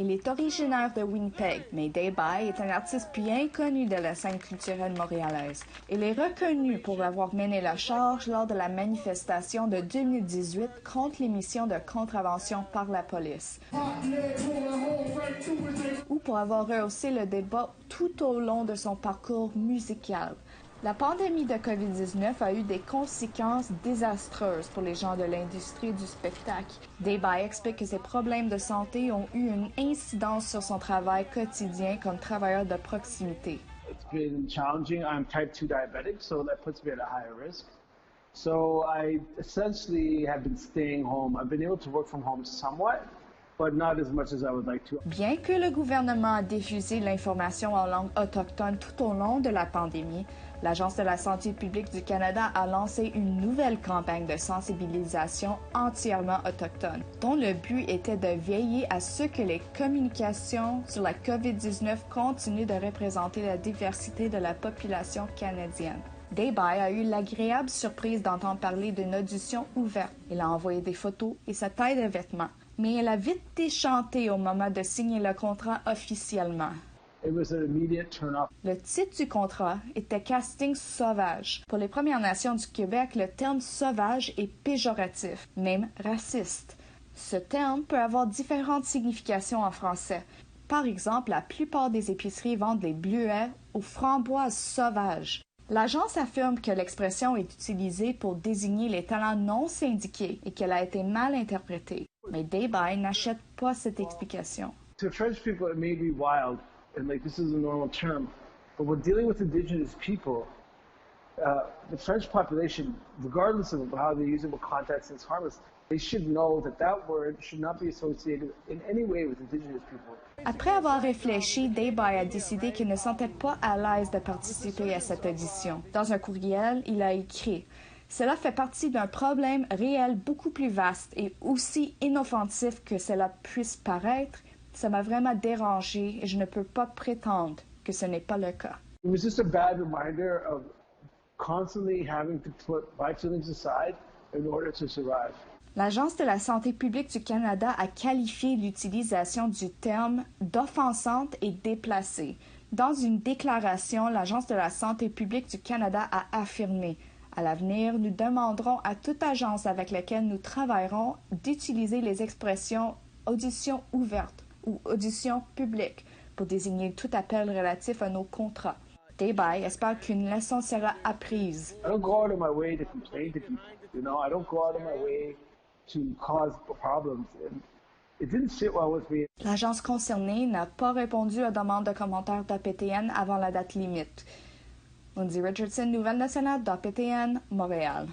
Il est originaire de Winnipeg, mais Day-Bye est un artiste bien connu de la scène culturelle montréalaise. Il est reconnu pour avoir mené la charge lors de la manifestation de 2018 contre l'émission de contravention par la police, ou pour avoir rehaussé le débat tout au long de son parcours musical. La pandémie de COVID-19 a eu des conséquences désastreuses pour les gens de l'industrie du spectacle. Day-Bye explique que ses problèmes de santé ont eu une incidence sur son travail quotidien comme travailleur de proximité. It's been challenging. I'm type 2 diabetic, so that puts me at a higher risk. So I essentially have been staying home. I've been able to work from home somewhat, but not as much as I would like to. Bien que le gouvernement a diffusé l'information en langue autochtone tout au long de la pandémie, l'Agence de la santé publique du Canada a lancé une nouvelle campagne de sensibilisation entièrement autochtone, dont le but était de veiller à ce que les communications sur la COVID-19 continuent de représenter la diversité de la population canadienne. Day-Bye a eu l'agréable surprise d'entendre parler d'une audition ouverte. Il a envoyé des photos et sa taille de vêtements, mais elle a vite déchanté au moment de signer le contrat officiellement. It was an immediate turn-off. Le titre du contrat était Casting sauvage. Pour les Premières Nations du Québec, le terme sauvage est péjoratif, même raciste. Ce terme peut avoir différentes significations en français. Par exemple, la plupart des épiceries vendent des bleuets aux framboises sauvages. L'agence affirme que l'expression est utilisée pour désigner les talents non syndiqués et qu'elle a été mal interprétée. Mais Day-Bye n'achète pas cette explication. To French people, it may be wild, and like this is a normal term, but when dealing with Indigenous people, the French population, regardless of how they use it, what context it's harmless, they should know that that word should not be associated in any way with Indigenous people. Après avoir réfléchi, Day-Bye a décidé qu'il ne se sentait pas à l'aise de participer à cette audition. Dans un courriel, il a écrit « Cela fait partie d'un problème réel beaucoup plus vaste et aussi inoffensif que cela puisse paraître. Ça m'a vraiment dérangé et je ne peux pas prétendre que ce n'est pas le cas. » It was just a bad reminder of constantly having to put my feelings aside in order to survive. L'Agence de la santé publique du Canada a qualifié l'utilisation du terme d'offensante et déplacée. Dans une déclaration, l'Agence de la santé publique du Canada a affirmé « À l'avenir, nous demanderons à toute agence avec laquelle nous travaillerons d'utiliser les expressions « audition ouverte » ou « audition publique » pour désigner tout appel relatif à nos contrats. Day-Bye espère qu'une leçon sera apprise. I don't go out of my way to complain to people, you know. I don't go out of my way to cause problems. And it didn't sit well with me. L'agence concernée n'a pas répondu aux demandes de commentaires d'APTN avant la date limite. Lindsay Richardson, Nouvelles nationales d'APTN, Montréal.